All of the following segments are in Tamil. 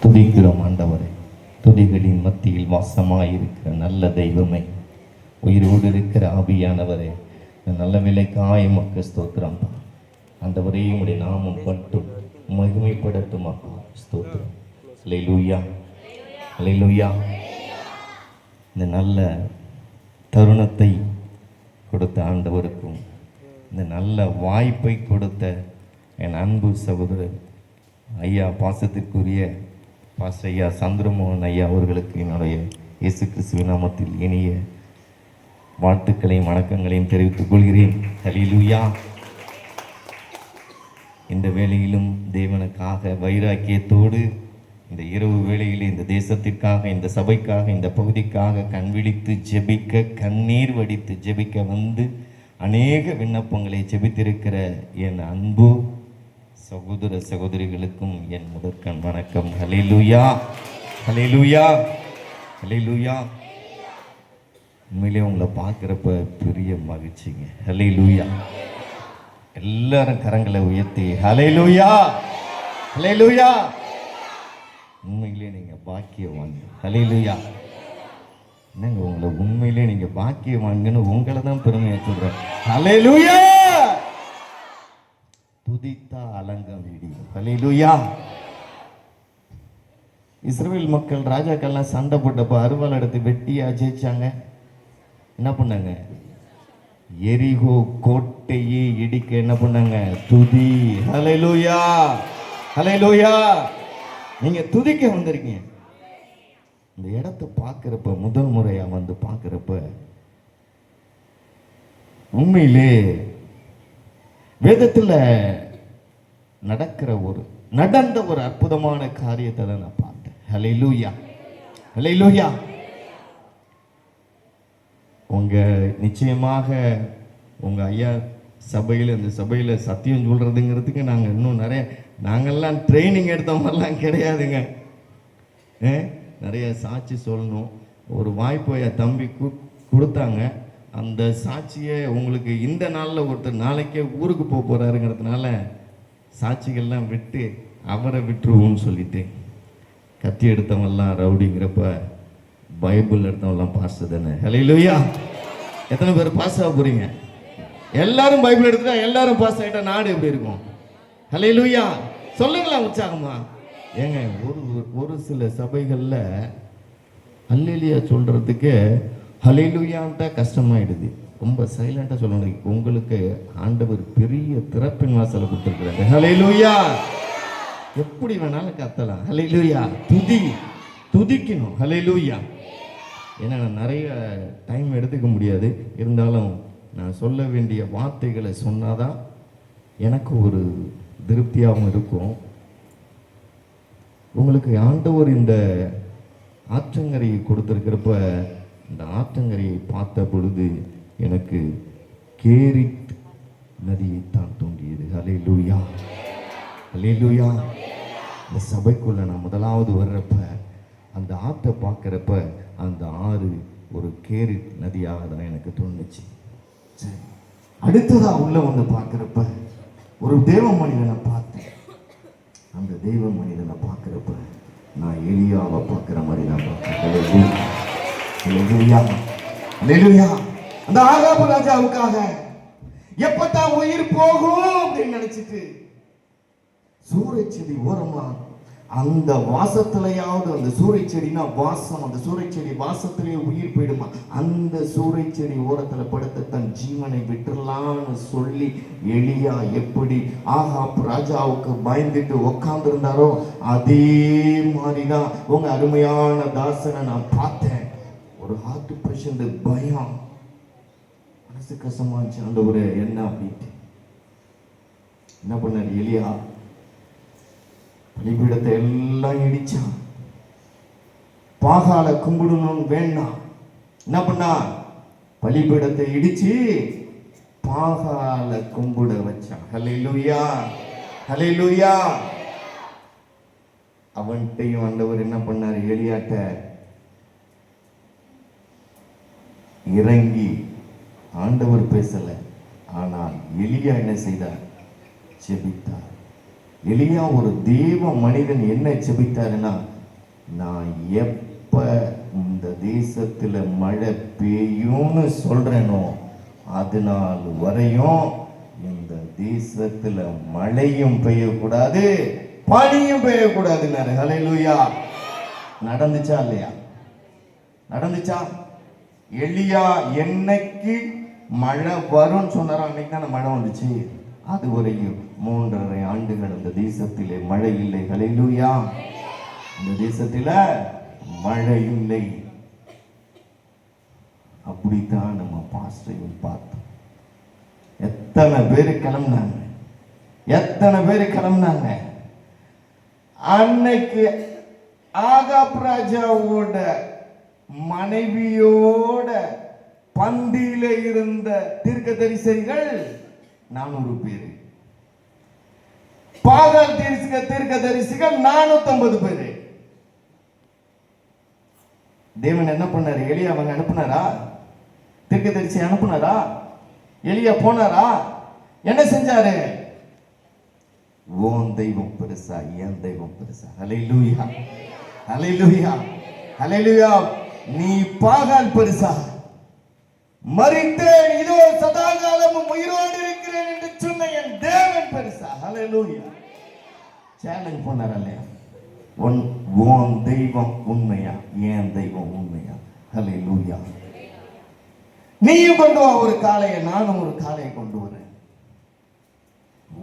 துதிக்கிறோம் ஆண்டவரே. துதிகளின் மத்தியில் வாசமாயிருக்கிற நல்ல தெய்வமே, உயிரோடு இருக்கிற ஆவியானவரே, நல்ல விலைக்காய் மக்க ஸ்தோத்திரம். ஆண்டவரே, உடைய நாமம் பட்டும் மகிமைப்படட்டும் அப்பா. ஸ்தோத்திரம். அல்லேலூயா, அல்லேலூயா. இந்த நல்ல தருணத்தை கொடுத்த ஆண்டவருக்கும், இந்த நல்ல வாய்ப்பை கொடுத்த என் அன்பு சகோதரர் ஐயா, பாசத்திற்குரிய பாஸ்டர் ஐயா சந்திரமோகன் ஐயா அவர்களுக்கு என்னுடைய இயேசு கிறிஸ்துவின் நாமத்தில் இனிய வாழ்த்துக்களையும் வணக்கங்களையும் தெரிவித்துக் கொள்கிறேன். அல்லேலூயா. இந்த வேளையிலும் தேவனுக்காக வைராக்கியத்தோடு இந்த இரவு வேளையில் இந்த தேசத்திற்காக, இந்த சபைக்காக, இந்த பகுதிக்காக கண்விழித்து ஜெபிக்க, கண்ணீர் வடித்து ஜெபிக்க வந்து அநேக விண்ணப்பங்களை ஜெபித்திருக்கிற என் அன்பு சகோதர சகோதரிகளுக்கும் என் முதற்கண் வணக்கம். ஹல்லேலூயா, ஹல்லேலூயா, ஹல்லேலூயா. உண்மையிலே உங்களை பார்க்குறப்ப பெரிய மகிழ்ச்சிங்க. ஹல்லேலூயா. எல்லாரும் கரங்களை உயர்த்தி ஹல்லேலூயா, ஹல்லேலூயா. உண்மையிலே நீங்கள் பாக்கியவான். ஹல்லேலூயா. என்னங்க, உங்களை உண்மையிலே நீங்கள் பாக்கியவான்கன்னு உங்களை தான் பெருமையாக சொல்கிறேன். ஹல்லேலூயா. துதித்தா அலங்கம் வீடியும். ஹல்லேலூயா. இஸ்ரவேல் மக்கள் ராஜாக்கள்லாம் சண்டை போட்டப்போ அருவாள் எடுத்து வெட்டியா ஜெயிச்சாங்க. என்ன பண்ணாங்க? எரிகோ கோட்டையே இடிக்க என்ன பண்ணாங்க? துதி. ஹல்லேலூயா, ஹல்லேலூயா. நீங்க துதிக்க வந்திருக்கீங்க. இந்த இடத்தை பார்க்கிறப்ப, முதல் முறையா வந்து பார்க்கிறப்ப உண்மையிலே வேதத்தில் நடந்த ஒரு அற்புதமான காரியத்தை தான் நான் பார்த்தேன். ஹல்லேலூயா, ஹல்லேலூயா. நிச்சயமாக உங்கள் ஐயா சபையில், இந்த சபையில் சத்தியம் சொல்கிறதுங்கிறதுக்கு நாங்கள் இன்னும் நாங்கள்லாம் ட்ரைனிங் எடுத்த மாதிரிலாம் கிடையாதுங்க. நிறைய சாட்சி சொல்லணும். ஒரு வாய்ப்பு என் தம்பி கொடுத்தாங்க. அந்த சாட்சியை உங்களுக்கு இந்த நாளில் ஒருத்தர் நாளைக்கே ஊருக்கு போக போகிறாருங்கிறதுனால சாட்சிகள்லாம் விட்டு அவரை விட்டுருவோம்னு சொல்லிட்டு, கத்தி எடுத்தவங்கெல்லாம் ரவுடிங்கிறப்ப பைபிள் எடுத்தவங்கலாம் பாஸ் தானே. ஹல்லேலூயா. எத்தனை பேர் பாஸ் ஆக போகிறீங்க? எல்லாரும் பைபிள் எடுத்துட்டா எல்லாரும் பாஸ் ஆகிட்டா நாடு எப்படி இருக்கும்? ஹல்லேலூயா. சொல்லுங்களா உற்சாகமா? ஏங்க, ஒரு சில சபைகளில் அல்லேலூயா சொல்கிறதுக்கு ஹல்லேலூயான்ட்டா கஷ்டமாயிடுது. ரொம்ப சைலண்டாக சொல்லணும். உங்களுக்கு ஆண்டவர் பெரிய திறப்பின் வாசலை கொடுத்துருக்குறாங்க. ஹல்லேலூயா. எப்படி வேணாலும் கத்தலாம். ஹல்லேலூயா. துதிக்கணும். ஹல்லேலூயா. ஏன்னா நிறைய டைம் எடுத்துக்க முடியாது. இருந்தாலும் நான் சொல்ல வேண்டிய வார்த்தைகளை சொன்னாதான் எனக்கு ஒரு திருப்தியாகவும் இருக்கும். உங்களுக்கு ஆண்டவர் இந்த ஆற்றங்கரையை கொடுத்துருக்கிறப்ப, இந்த ஆற்றங்கரையை பார்த்த பொழுது எனக்கு கேரித் நதியைத்தான் தோன்றியது. ஹல்லேலூயா, ஹல்லேலூயா. இந்த சபைக்குள்ள நான் முதலாவது வர்றப்ப அந்த ஆற்றை பார்க்குறப்ப அந்த ஆறு ஒரு கேரித் நதியாக தான் எனக்கு தோணுச்சு. சரி, அடுத்ததா உள்ள வந்து பார்க்குறப்ப ஒரு தேவ மனிதனை பார்த்தேன். அந்த தெய்வ மனிதனை பார்க்குறப்ப நான் எலியாவை பார்க்குற மாதிரி நான் பார்த்தேன். அந்த ஆகாபு ராஜாவுக்காக எப்பத்தான் உயிர் போகும் அப்படின்னு நினைச்சிட்டு சூறை செடி ஓரமா அந்த வாசத்திலையாவது, அந்த சூறை செடினா வாசம், அந்த சூறை செடி வாசத்திலேயே உயிர் போயிடுமா, அந்த சூறை செடி ஓரத்துல படுத்த தன் ஜீவனை விட்டுறலான்னு சொல்லி எலியா எப்படி ஆகாப் ராஜாவுக்கு பயந்துட்டு உட்கார்ந்து இருந்தாரோ அதே மாதிரிதான் உங்க அருமையான தாசனை நான் பார்த்தேன். ஒரு ஹார்ட் பேஷண்ட் பயம், மனசு கசமாச்சு. ஆண்டவரே என்ன அப்படின்ட்டு என்ன பண்ணார் எலியா? பலிபீடத்தை எல்லாம் இடிச்சான். பாகால கும்பிடணும்னு வேண்டாம். என்ன பண்ணா? பலிபீடத்தை இடிச்சு பாகால கும்பிட வச்சான். ஹல்லேலூயா, ஹல்லேலூயா. அவன்கிட்டையும் ஆண்டவர் என்ன பண்ணார்? எலியாட்ட இறங்கி ஆண்டவர் பேசல. ஆனால் எலியா என்ன செய்தார்? ஜெபித்தார். எலியா ஒரு தேவ மனிதன் என்ன ஜெபித்தாருன்னா, நான் எப்ப இந்த தேசத்துல மழை பெய்யும்னு சொல்றேனோ அது நாள் வரையும் இந்த தேசத்துல மழையும் பெய்யக்கூடாது, பனியும் பெய்யக்கூடாதுன்னாரு. ஹல்லேலூயா. நடந்துச்சா இல்லையா? நடந்துச்சா? எலியா என்னைக்கு மழை வரும்னு சொன்னாரோ அன்னைக்கு தானே மழை வந்துச்சு. அது வரையும் 3.5 ஆண்டுகள் அந்த தேசத்திலே மழை இல்லை. ஹல்லேலூயா. இந்த தேசத்தில மழை இல்லை. அப்படித்தான் நம்ம பாஸ்டரையும் பார்த்தோம். எத்தனை பேர் கிளம்புனாங்க, எத்தனை பேர் கிளம்புனாங்க. அன்னைக்கு ஆகாப் ராஜாவோட மனைவியோட பந்தியில இருந்த தீர்க்கதரிசிகள் 400 பேர், பாகால் தீர்க்கதரிசிகள் 450 பேர். தேவன் என்ன பண்ணாரு? எலியா அவங்க அனுப்புனாரா? தீர்க்கதரிசி அனுப்புனாரா? எலியா போனாரா? என்ன செஞ்சாரு? உன் தெய்வம் பெருசா, என் தெய்வம் பெருசா. ஹல்லேலூயா, ஹல்லேலூயா, ஹல்லேலூயா. நீ பாகால் பெருசா, மரித்தேன் இதோ சதா காலமும் உயிரோடு இருக்கிறேன் என்று சொன்ன என் தேவன் பெருசா. ஹல்லேலூயா. சேலஞ்ச் பண்ணார் இல்லையா? உன் தெய்வம் உண்மையா, என் தெய்வம் உண்மையா? ஹல்லேலூயா. நீயும் கொண்டு வா ஒரு காளையை, நானும் ஒரு காளையை கொண்டு வரேன்.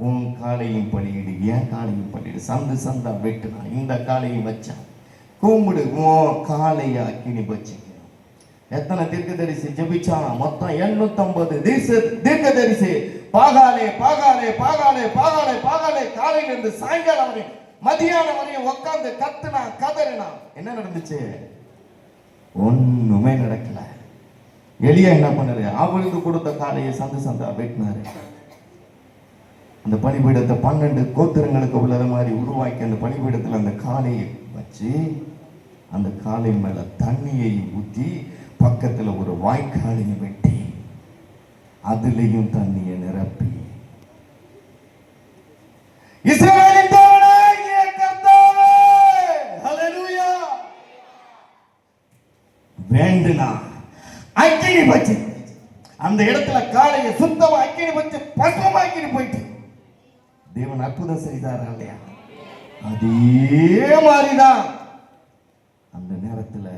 உன் காளையும் பலியிடு, என் காளையும் பலியிடு. சந்து சந்தா வெட்டுனா இந்த காளையும் வச்சான். கும்பிடு, உன் காளையை அக்கினி வச்சுக்க. எத்தனை தீர்க்கதரிசி ஜெபிச்சானா? மொத்தம் 850 தீர்க்கதரிசி. பாகாலே பாகாலே பாகாலே பாகாலே பாகாலே. காலையில இருந்து சாயங்காலம் வரையும், மதியானம் வரையும் உட்கார்ந்து கத்துனா, கதறினா. என்ன நடந்துச்சு? ஒண்ணுமே நடக்கல. எலியா என்ன பண்ணாரு? அவளுக்கு கொடுத்த காளையை சந்து சந்தா வெட்டினாரு. அந்த பலிபீடத்தை 12 கோத்திரங்களுக்கு உள்ளத மாதிரி உருவாக்கி அந்த பலிபீடத்தில் அந்த காளையை வச்சு, அந்த காளை மேல தண்ணியை ஊற்றி, பக்கத்துல ஒரு வாய்க்காலையும் வெட்டி, அதுலயும் தண்ணியை நிரப்பி, இஸ்ரவேலின் தேவனாகிய கர்த்தாவே ஹல்லேலூயா வேண்டுனா அக்கினி வச்சு அந்த இடத்துல காளையை சுத்தமா அக்கினி வச்சு பசுமாக்கிட்டு போயிட்டு தேவன் அற்புதம் செய்தார் இல்லையா? அதே மாதிரிதான் அந்த நேரத்துல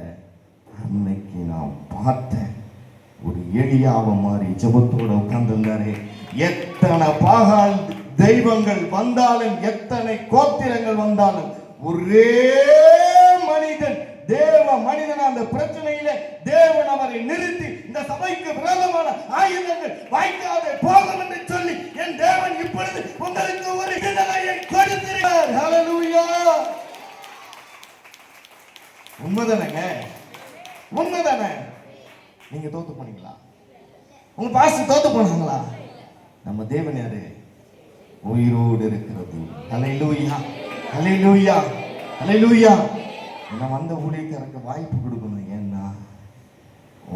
அன்னைக்கு நான் பார்த்தேன். ஒரு எலியாவை மாதிரி ஜெபத்தோட உட்கார்ந்து இருந்தாரு. எத்தனை பாகால் தெய்வங்கள் வந்தாலும், எத்தனை கோத்திரங்கள் வந்தாலும், ஒரே மனிதன், தேவ மனிதன் அந்த பிரச்சனையில தேவன் அவரை நிறுத்தி, இந்த சபைக்கு விரோதமான ஆயுதங்கள் வாய்க்காதே போகும் என்று சொல்லி, என் தேவன் இப்பொழுது உங்களுக்கு ஒரு விடுதலையை கொடுத்திருக்கிறார். ஹல்லேலூயா. உண்மைதானங்க? உண்மைதானே? நீங்க தோத்து போனீங்களா? உங்க பாஸ்டர் தோத்து போனாங்களா? நம்ம தேவன் யாரு? உயிரோடு இருக்கிறது. ஹல்லேலூயா, ஹல்லேலூயா, ஹல்லேலூயா. நான் வந்த ஊழியக்காரருக்கு வாய்ப்பு கொடுக்கணும். ஏன்னா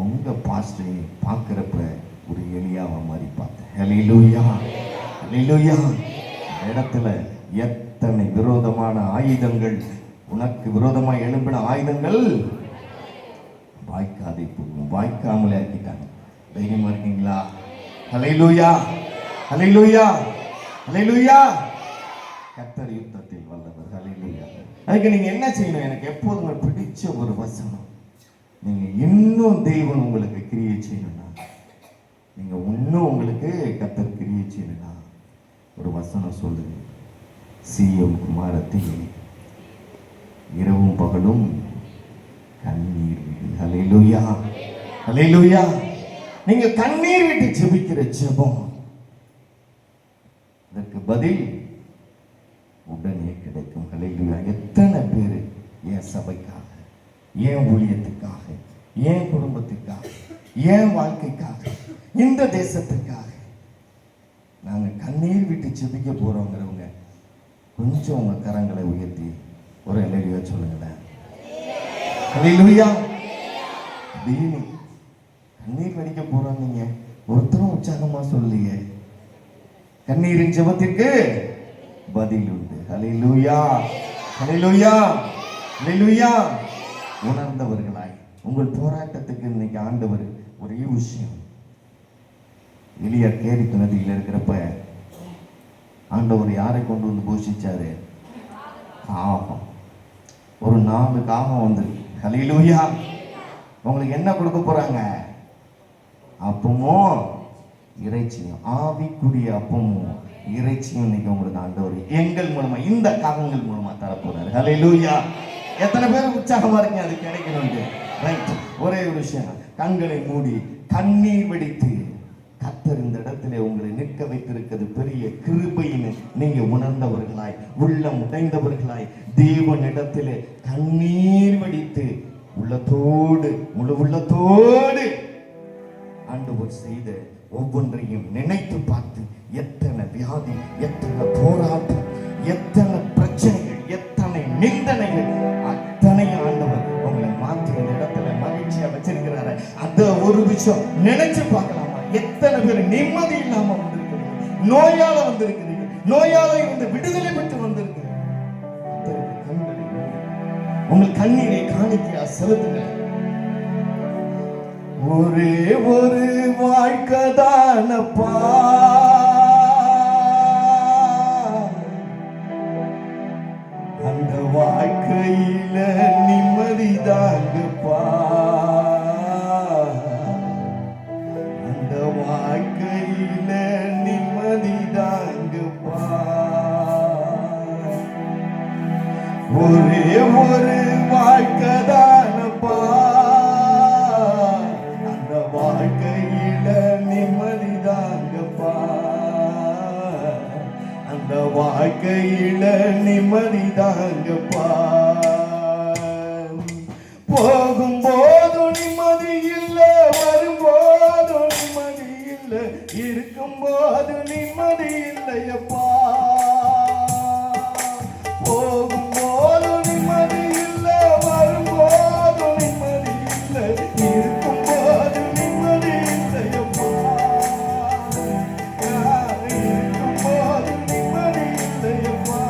உங்க பாஸ்டரை பார்க்கிறப்ப ஒரு எலியாவை மாதிரி பார்த்தேன். ஹல்லேலூயா, ஹல்லேலூயா. இடத்துல எத்தனை விரோதமான ஆயுதங்கள், உனக்கு விரோதமாக எழும்பின ஆயுதங்கள் வாய்க்காதே போகும், வாய்க்காமலே ஆக்கிட்டாங்க. தைரியமா இருக்கீங்களா? ஹல்லேலூயா, ஹல்லேலூயா, ஹல்லேலூயா. கர்த்தர் யுத்தத்தில் வல்லவர். ஹல்லேலூயா. அதுக்கு நீங்க என்ன செய்யணும்? எனக்கு எப்போதுமே பிடிச்ச ஒரு வசனம், நீங்க இன்னும் தேவன் உங்களுக்கு கிரியை செய்யணும்னா, நீங்க இன்னும் உங்களுக்கு கர்த்தர் கிரியை செய்யணும்னா, ஒரு வசனம் சொல்லுங்க. சீயோன் குமாரத்தில் இரவும் பகலும் கண்ணீர் விடு. ஹல்லேலூயா, ஹல்லேலூயா. நீங்க கண்ணீர் விட்டு ஜெபிக்கிற ஜெபம், அதற்கு பதில் உடனே கிடைக்கும். ஹல்லேலூயா. எத்தனை பேர் என் சபைக்காக, என் ஊழியத்துக்காக, என் குடும்பத்துக்காக, என் வாழ்க்கைக்காக, இந்த தேசத்துக்காக நாங்க கண்ணீர் விட்டு ஜெபிக்க போறோங்கிறவங்க கொஞ்சம் உங்க கரங்களை உயர்த்தி ஒரு ஹல்லேலூயா சொல்லுங்களேன். ஹல்லேலூயா. கண்ணீர் வடிக்க போறோம். நீங்க ஒருத்தரும் உற்சாகமா சொல்லியே. கண்ணீரின் ஜெபத்திற்கு பதில் உண்டு. ஹல்லேலூயா, ஹல்லேலூயா, ஹல்லேலூயா. உணர்ந்தவர்களாய் உங்கள் போராட்டத்துக்கு இன்னைக்கு ஆண்டவர் ஒரே விஷயம். எலியா கேரித்து நதியில் இருக்கிறப்ப ஆண்டவர் யாரை கொண்டு வந்து போஷிச்சாரு? காகம். ஒரு 4 காகம் வந்திருக்கு. ஹல்லேலூயா. உங்களுக்கு என்ன கொடுக்க போறாங்க? அப்பமும் இறைச்சியும், ஆவிக்குரிய அப்பமும் இறைச்சியும் இன்னைக்கு உங்களுக்கு ஆண்டவர் எங்கள் மூலமா, இந்த காகங்கள் மூலமா தரப்போறாரு. ஹல்லேலூயா. எத்தனை பேர் உற்சாகமா இருக்கீங்க அது கிடைக்கணும்? ரைட். ஒரே ஒரு விஷயம், கண்களை மூடி கண்ணீர் வெடித்து கர்த்தர் இந்த இடத்திலே உங்களை நிற்க வைத்திருக்கிறது பெரிய கிருபையின்னு நீங்க உணர்ந்தவர்களாய், உள்ளம் உடைந்தவர்களாய், தேவனிடத்திலே கண்ணீர் வடித்து உள்ளத்தோடு, முழு உள்ளத்தோடு ஆண்டவர் செய்த ஒவ்வொன்றையும் நினைத்து பார்த்து, எத்தனை வியாதி, எத்தனை போராட்டம், எத்தனை பிரச்சனைகள், எத்தனை நிந்தனைகள், அத்தனை ஆண்டவர் உங்களை மாற்றி இந்த இடத்துல மகிழ்ச்சியா வச்சிருக்கிறாரு. அந்த ஒரு விஷயம் நினைச்சு பார்க்கலாமா? எத்தனை பேர் நிம்மதி இல்லாம வந்திருக்கிறீங்க, நோயால வந்திருக்கிறீங்க, நோயால இருந்து விடுதலை பெற்று வந்திருக்கிறீங்க. உங்கள் கண்ணீரை காணிக்கையா செலுத்துங்க. ஒரே ஒரு வாழ்க்கைதானப்பா, அந்த வாழ்க்கையில நிம்மதிதாங்கப்பா, அந்த வாழ்க்கையில நிம்மதிதாங்கப்பா. ஒரே ஒரு வாழ்க்கைதானப்பா, அந்த வாழ்க்கையில நிம்மதிதாங்கப்பா, அந்த வாழ்க்கையில நிம்மதிதாங்கப்பா. போகும்போது நிம்மதி இல்லை, வரும்போது நிம்மதி இல்லை, இருக்கும்போது நிம்மதி இல்லையப்பா. போகும்போது நிம்மதி இல்லை, வரும்போது நிம்மதி இல்லை, இருக்கும்போது நிம்மதி இல்லையப்பா. இருக்கும்போது நிம்மதி இல்லையப்பா.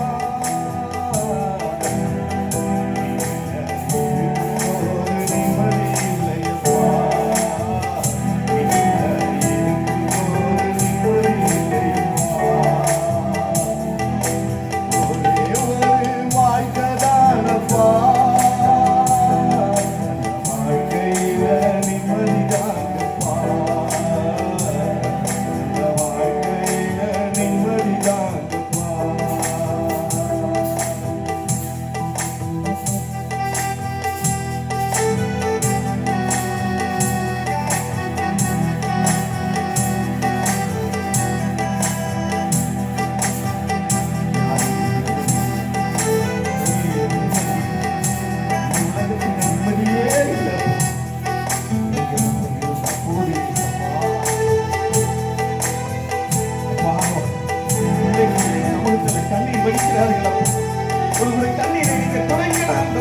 ஒரு கண்ணீரை நீங்க துடைக்கிறாங்க,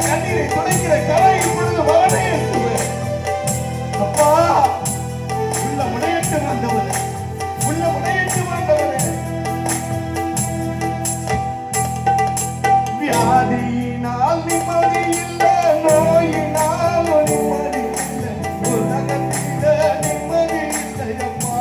கண்ணீரை துடைக்கிற கரை இப்பொழுது வாழை அப்பா. உள்ள முடையட்டு வந்தவரே, உள்ள முடையட்டு வந்தவரே. வியாதியினால் நிம்மதி இல்லை, நோயினால் நிம்மதி இல்லை, உலகத்தில நிம்மதி இல்லையப்பா.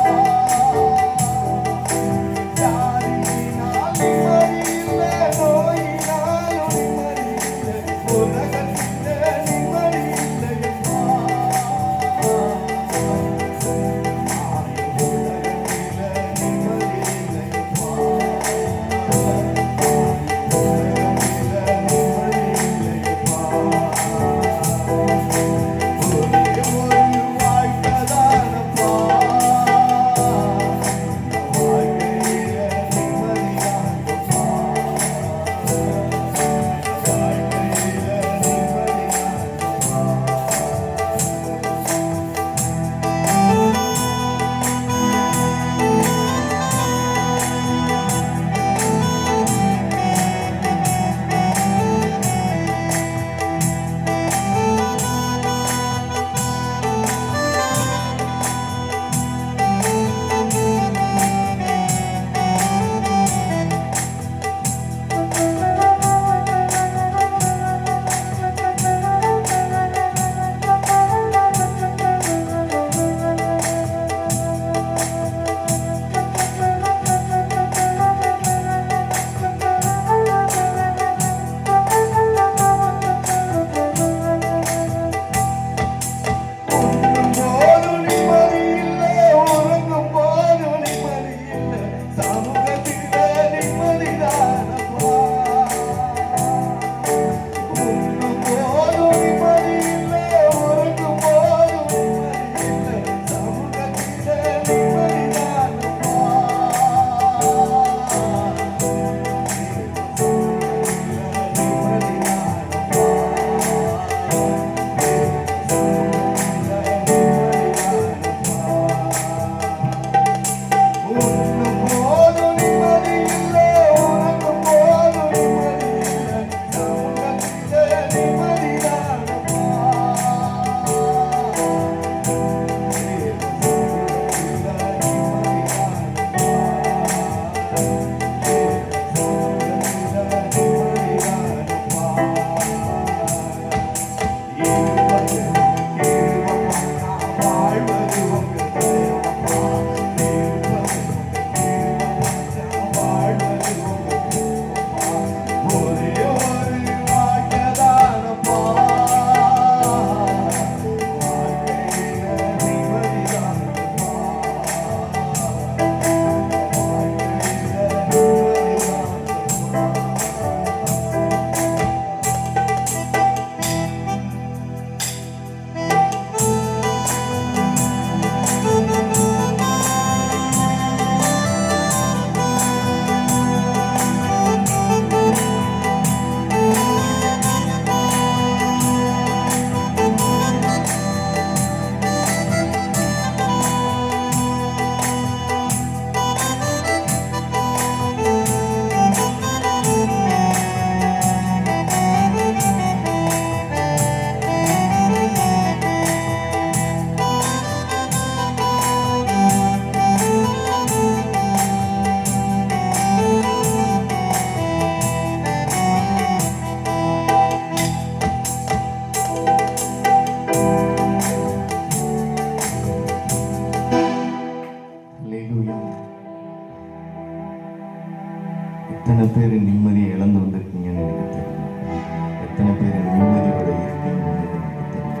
எத்தனை பேர் நிம்மதியோட இருக்கீங்கன்னு எனக்கு தெரியும்.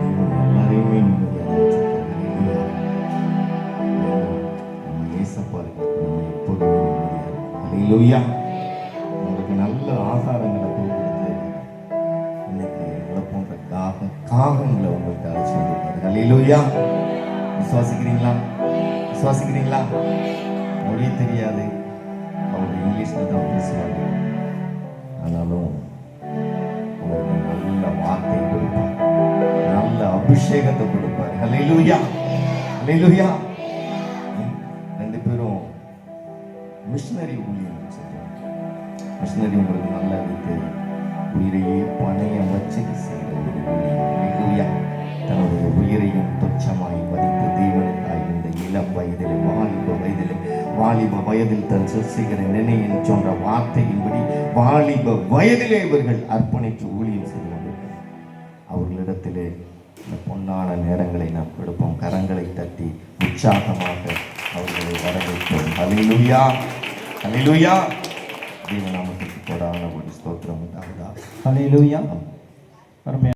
தேவன் எல்லாரையுமே நிம்மதியாக வச்சிருக்காரு. நம்ம ஏசப்பா இருக்கிறது நம்ம எப்போதுமே நிம்மதியாக இருக்கும். அல்லேலூயா. உங்களுக்கு நல்ல ஆகாரங்களை கொடுத்து இன்னைக்கு எங்களை போன்ற காகங்களை உங்களுக்கு அழைச்சி வந்திருக்காரு. அல்லேலூயா. விசுவாசிக்கிறீங்களா? விசுவாசிக்கிறீங்களா? மொழி தெரியாது, அவர் இங்கிலீஷில் தான் பேசுவாங்க. ஆனாலும் உங்களுக்கு நல்ல வார்த்தை கொடுப்பார், நல்ல அபிஷேகத்தை கொடுப்பார். அல்லேலூயா. அல்லேலூயா. ரெண்டு பேரும் மிஷினரி ஊழியம் செய்வாங்க. மிஷினரி உங்களுக்கு நல்லா இருக்கு. உயிரையே பணையம் வச்சு செய்கிற ஒரு ஊழியம். அல்லேலூயா. தன்னுடைய உயிரையும் துச்சமாய் மதித்து தேவனுக்காய் இந்த இளம் வயதிலே வாலிப வயதில் தன் சிருஷ்டிகர நினையின் சொன்ன வார்த்தையின்படி வாலிப வயதிலே இவர்கள் அர்ப்பணித்து ஊழியம் செய்து கொண்டிருக்கிறார். அவர்களிடத்திலே இந்த பொன்னான நேரங்களை நாம் கொடுப்போம். கரங்களை தட்டி உற்சாகமாக அவர்களை வரவேற்போம். அல்லேலூயா. அல்லேலூயா. தேவ நாமத்துக்கு கொடான ஒரு ஸ்தோத்திரம் உண்டாவதாக. அல்லேலூயா. அருமையா